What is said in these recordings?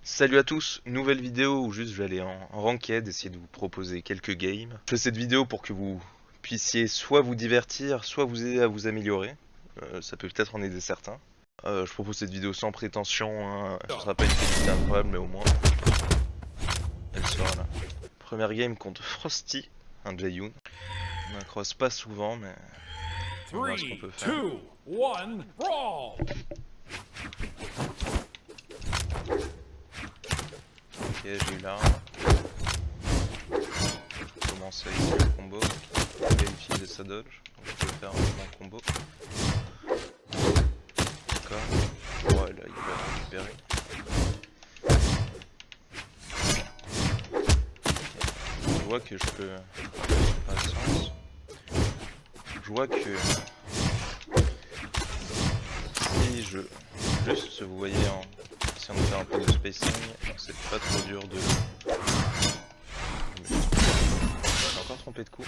Salut à tous, nouvelle vidéo où juste je vais aller en ranked, essayer de vous proposer quelques games. Je fais cette vidéo pour que vous puissiez soit vous divertir, soit vous aider à vous améliorer. Ça peut peut-être en aider certains. Je propose cette vidéo sans prétention, hein. Ce sera pas une qualité incroyable mais au moins elle sera là. Première game contre Frosty, un Jaeyoon. On ne croise pas souvent mais on verra ce qu'on 3, peut faire. 2, 1, brawl! Ok, j'ai eu l'arme. Commence à essayer le combo. Il va utiliser sa dodge. Donc je vais faire un bon combo. D'accord. Ouais, là il va récupérer. Je vois que je peux. Pas de sens. Je vois que si je. Juste, vous voyez, en essayant de faire un peu de spacing, c'est pas trop dur de. J'ai encore trompé de coup.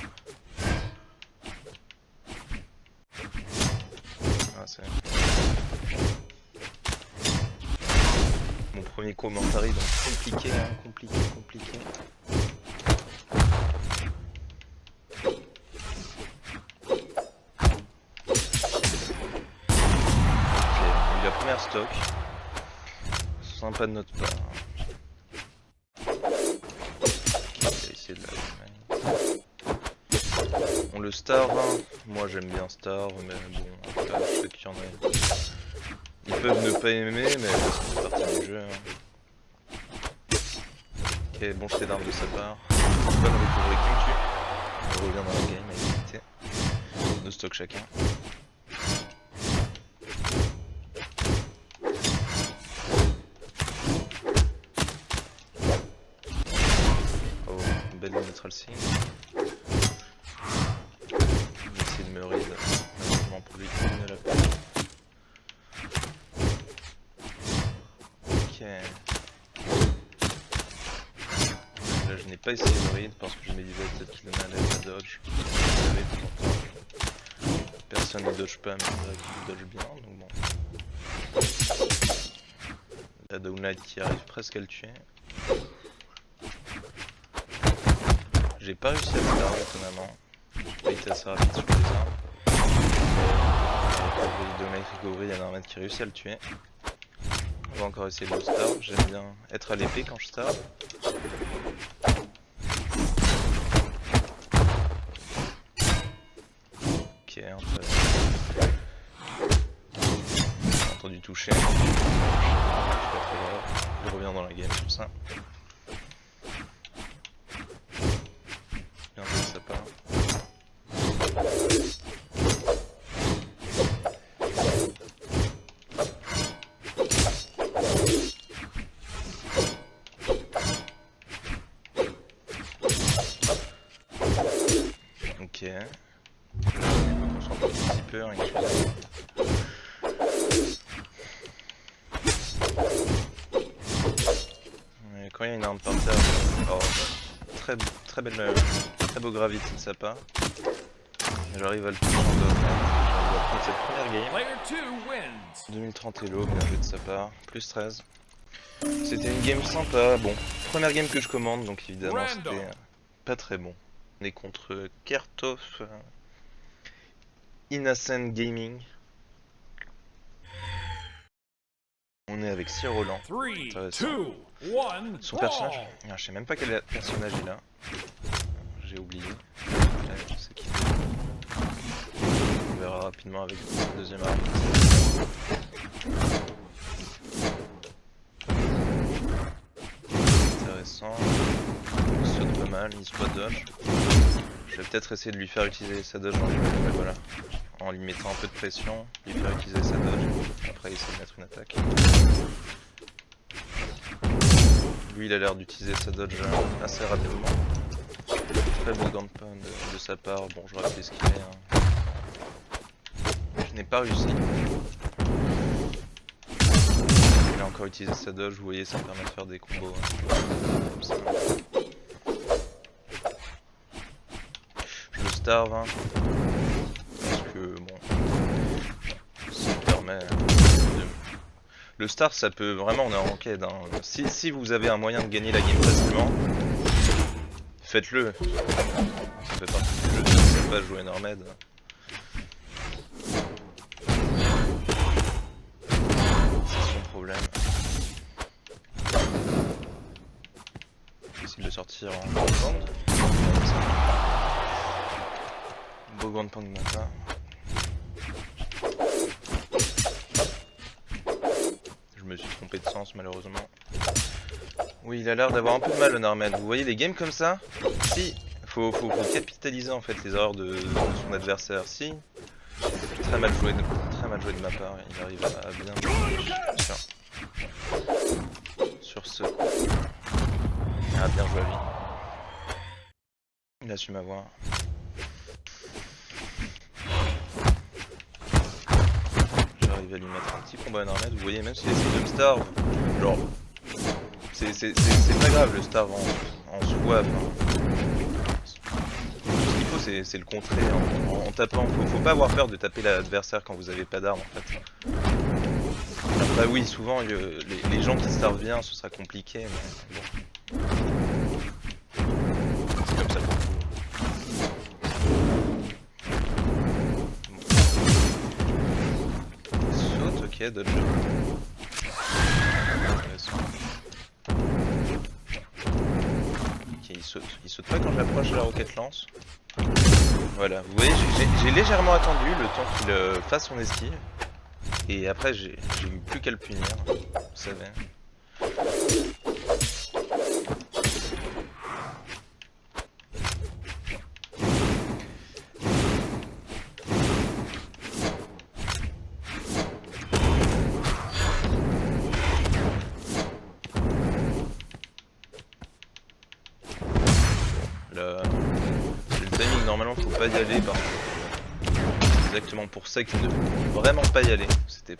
Ah, c'est. Mon premier commentaire donc compliqué, hein, compliqué. La première stock, sympa de notre part. On va essayer de la. On le star, hein. Moi j'aime bien star, mais bon, après, je sais qu'il y en a. Ils peuvent ne pas aimer, mais c'est partie du jeu. Hein. Ok, bon jeté d'armes de sa part. Bonne recovery qui me tue. On revient dans la game à égalité. 2 stocks chacun. Belle neutral signe. Il va essayer de me read, malheureusement pour lui il ne l'a pas. Ok. Là je n'ai pas essayé de read parce que je me disais peut-être qu'il donnait à la dodge. Personne ne dodge pas mais c'est vrai qu'il dodge bien donc bon. La Downlight qui arrive presque à le tuer. J'ai pas réussi à le faire étonnamment. J'ai pas été assez rapide sur les armes. Downlight recovery, il y a Norman qui réussit à le tuer. On va encore essayer de le star. J'aime bien être à l'épée quand je star. Ok, intéressant. J'ai entendu toucher. C'est pas très grave. Je reviens dans la game sur ça. Bien joué de sa part. Ok. On s'en porte un petit peu, hein, excusez-moi. Quand il y a une arme par terre, oh, très beau gravity de sa part. J'arrive à le toucher en dehors. On va prendre cette première game. 2030 Elo, bien joué de sa part. Plus 13. C'était une game sympa. Bon, première game que je commande, donc évidemment c'était pas très bon. On est contre Kertov Innocent Gaming. On est avec Sir Roland. Son personnage, je sais même pas quel personnage il a. J'ai oublié. Je sais qu'il on verra rapidement avec la deuxième arme. Intéressant. Il saute pas mal, il se voit dodge. Je vais peut-être essayer de lui faire utiliser sa dodge voilà. En lui mettant un peu de pression, lui faire utiliser sa dodge. Après essayer de mettre une attaque. Lui il a l'air d'utiliser sa dodge assez rapidement. Très beau gant de pain de sa part. Bon je rappelle ce qu'il est. Hein. Je n'ai pas réussi. Il a encore utilisé sa dodge, vous voyez ça me permet de faire des combos. Hein. Comme ça. Je le starve. Hein. Parce que bon. Ça me permet Le star, ça peut vraiment, on est en ranked. Hein. Si vous avez un moyen de gagner la game facilement, faites-le. Ça fait partie du jeu, si vous savez pas jouer Normed. C'est son problème. J'essaie de sortir en bande. Bogand Pandmata. Je me suis trompé de sens malheureusement. Oui, il a l'air d'avoir un peu de mal le Normed. Vous voyez les games comme ça? Si, faut capitaliser en fait les erreurs de son adversaire. Si, très mal joué de ma part. Il arrive à bien sur ce coup. Ah, bien joué à lui. Il a su m'avoir. J'arrive à lui mettre un petit combat Normed. Vous voyez, même s'il essaie de me starve, genre, c'est pas grave le starve en soi. Ce qu'il faut, c'est le contrer en tapant. Faut pas avoir peur de taper l'adversaire quand vous avez pas d'armes en fait. Bah oui, souvent les gens qui starvent bien, ce sera compliqué, mais bon. C'est comme ça pour tout. Saute, ok, dodge. Ok, il saute pas quand j'approche la roquette lance. Voilà, vous voyez, j'ai légèrement attendu le temps qu'il fasse son esquive. Et après, j'ai eu plus qu'à le punir, vous savez. Le timing, normalement, faut pas y aller parce que c'est exactement pour ça qu'il ne faut vraiment pas y aller. C'est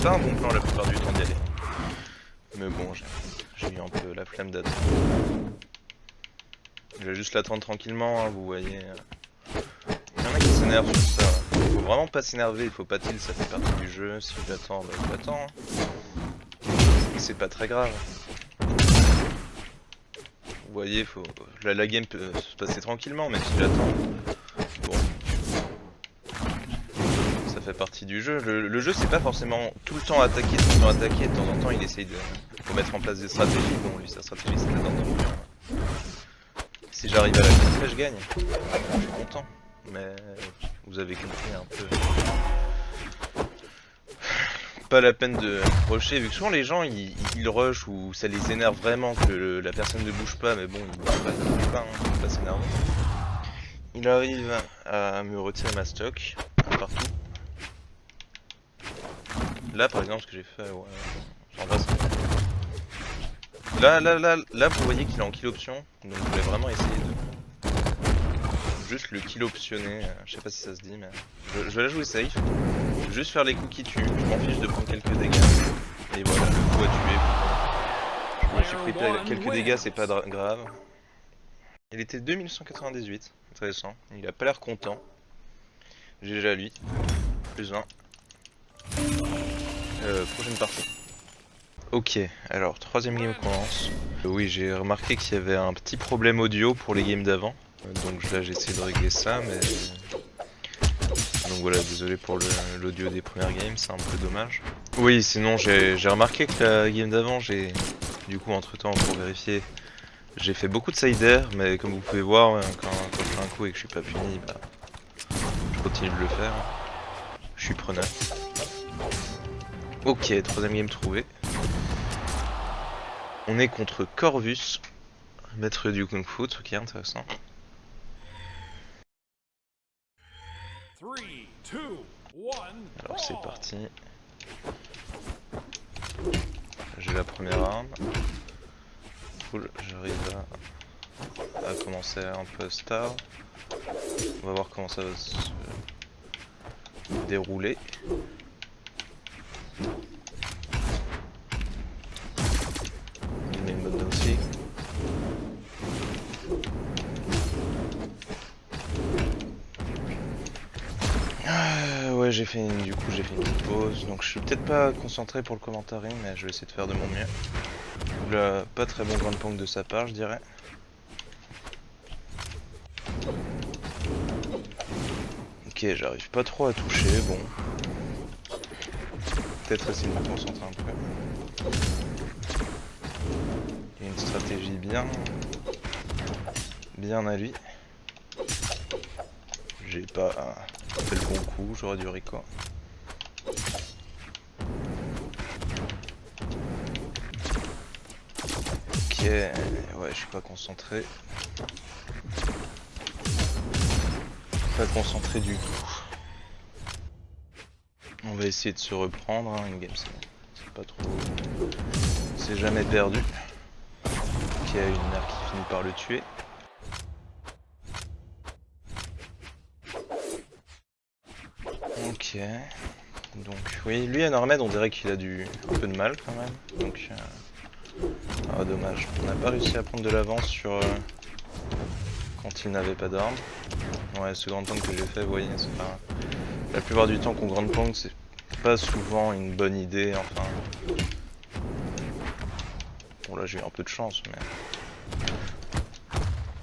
pas un bon plan la plupart du temps d'y aller. Mais bon, j'ai eu un peu la flemme d'attendre. Je vais juste l'attendre tranquillement, hein, vous voyez. Il y en a qui s'énervent sur ça. Faut vraiment pas s'énerver, il faut pas tilt, ça fait partie du jeu. Si j'attends, bah j'attends. Hein. C'est pas très grave. Vous voyez, la game peut se passer tranquillement, même si j'attends. Bon. Ça fait partie du jeu. Le jeu, c'est pas forcément tout le temps attaquer, tout le temps attaquer. De temps en temps, il essaye de mettre en place des stratégies. Bon, lui, sa stratégie, c'est de si j'arrive à la contrer, je gagne. Je suis content. Mais vous avez compris un peu. Pas la peine de rusher, vu que souvent les gens ils rushent ou ça les énerve vraiment que la personne ne bouge pas, mais bon, il bouge pas, hein, faut pas s'énerver. Il arrive à me retirer ma stock partout. Là par exemple, ce que j'ai fait, ouais, en vrai, là vous voyez qu'il est en kill option, donc je voulais vraiment essayer de juste le kill optionner, je sais pas si ça se dit, mais je vais la jouer safe. Juste faire les coups qui tuent, je m'en fiche de prendre quelques dégâts. Et voilà, le coup à tuer. Je me suis pris quelques dégâts, c'est pas grave. Il était 2198, intéressant. Il a pas l'air content. GG à lui. Plus 1. Prochaine partie. Ok, alors troisième game commence. Oui, j'ai remarqué qu'il y avait un petit problème audio pour les games d'avant. Donc là j'ai essayé de régler ça, mais... Donc voilà, désolé pour l'audio des premières games, c'est un peu dommage. Oui, sinon j'ai remarqué que la game d'avant, du coup entre temps pour vérifier, j'ai fait beaucoup de sider, mais comme vous pouvez voir, quand je fais un coup et que je suis pas puni, bah, je continue de le faire. Je suis preneur. Ok, troisième game trouvé. On est contre Corvus, maître du Kung Fu, truc qui est intéressant. 3, 2, 1, alors c'est parti. J'ai la première arme. Cool, j'arrive à commencer un peu star. On va voir comment ça va se dérouler. Il met une bonne aussi. Ouais, j'ai j'ai fait une petite pause, donc je suis peut-être pas concentré pour le commentary, mais je vais essayer de faire de mon mieux. Là, pas très bon ground pound de sa part, je dirais. Ok, j'arrive pas trop à toucher, bon. Peut-être essayer de me concentrer un peu. Il y a une stratégie bien à lui. J'ai pas fait le bon coup, j'aurais dû Rico. Ok, ouais, je suis pas concentré. Pas concentré du tout. On va essayer de se reprendre, hein, une game c'est pas trop... C'est jamais perdu. Ok, une nerf qui finit par le tuer. Ok. Donc oui, lui à Normed on dirait qu'il a un peu de mal quand même. Donc ah dommage. On n'a pas réussi à prendre de l'avance sur quand il n'avait pas d'armes. Ouais, ce grand pound que j'ai fait, vous voyez, c'est pas... La plupart du temps qu'on grand pound c'est pas souvent une bonne idée, enfin. Bon là j'ai eu un peu de chance mais.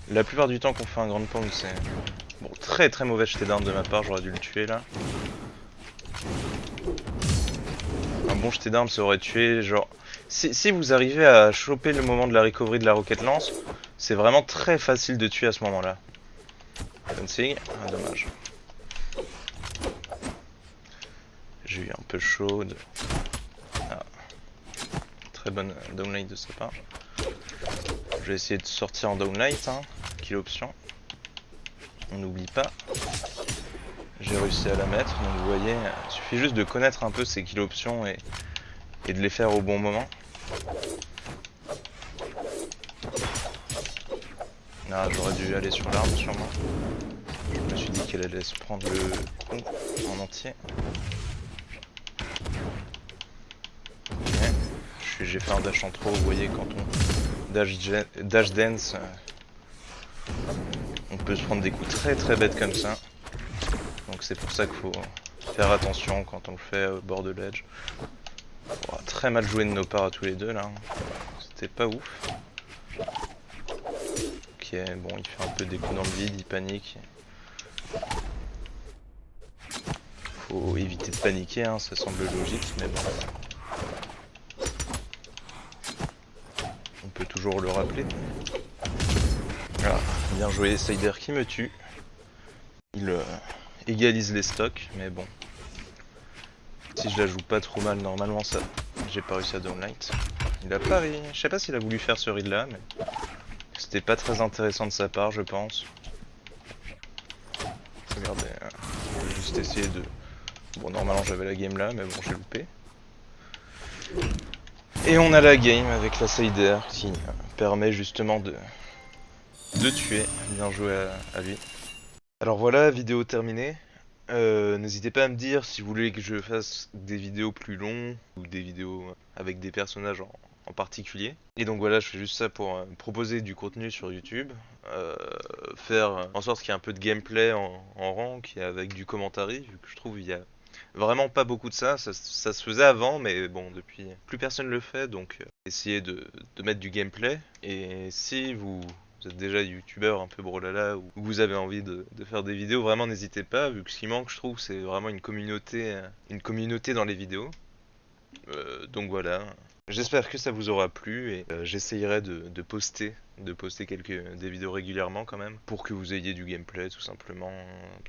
La plupart du temps qu'on fait un grand pound c'est. Bon, très très mauvais jeté d'armes de ma part, j'aurais dû le tuer là. Un bon jeté d'armes ça aurait tué, genre... Si vous arrivez à choper le moment de la recovery de la rocket lance, c'est vraiment très facile de tuer à ce moment là. Fencing, ah, dommage. J'ai eu un peu chaud. Ah. Très bonne downlight de sa part. Je vais essayer de sortir en downlight, hein, qui est l'option. On n'oublie pas. J'ai réussi à la mettre, donc vous voyez, il suffit juste de connaître un peu ces kill options et de les faire au bon moment. Ah, j'aurais dû aller sur l'arme sûrement. Je me suis dit qu'elle allait se prendre le coup en entier. Ok. J'ai fait un dash en trop, vous voyez, quand on dash dance, on peut se prendre des coups très très bêtes comme ça. Donc c'est pour ça qu'il faut faire attention quand on le fait au bord de l'edge. Oh, très mal joué de nos parts à tous les deux là. C'était pas ouf. Ok, bon, il fait un peu des coups dans le vide, il panique. Faut éviter de paniquer, hein, ça semble logique, mais bon. On peut toujours le rappeler. Ah, bien joué, Sider qui me tue. Il égalise les stocks, mais bon. Si je la joue pas trop mal, normalement ça. J'ai pas réussi à downlight. Il a pas... Je sais pas s'il a voulu faire ce read là, mais... C'était pas très intéressant de sa part, je pense. Regardez, j'ai juste essayé de... Bon, normalement j'avais la game là, mais bon, j'ai loupé. Et on a la game avec la Sider qui permet justement de tuer. Bien joué à lui. Alors voilà, vidéo terminée. N'hésitez pas à me dire si vous voulez que je fasse des vidéos plus longues ou des vidéos avec des personnages en particulier. Et donc voilà, je fais juste ça pour proposer du contenu sur YouTube, faire en sorte qu'il y ait un peu de gameplay en rank et avec du commentary, vu que je trouve il y a vraiment pas beaucoup de ça se faisait avant, mais bon, depuis plus personne le fait, donc essayez de mettre du gameplay. Et si vous êtes déjà youtubeur un peu brolala ou vous avez envie de faire des vidéos, vraiment n'hésitez pas, vu que ce qui manque je trouve c'est vraiment une communauté dans les vidéos. Donc voilà, j'espère que ça vous aura plu et j'essayerai de poster des vidéos régulièrement quand même pour que vous ayez du gameplay tout simplement.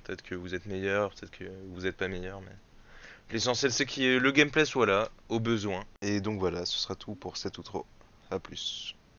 Peut-être que vous êtes meilleur, peut-être que vous n'êtes pas meilleur, mais l'essentiel c'est que le gameplay soit là, au besoin. Et donc voilà, ce sera tout pour cette outro. A plus.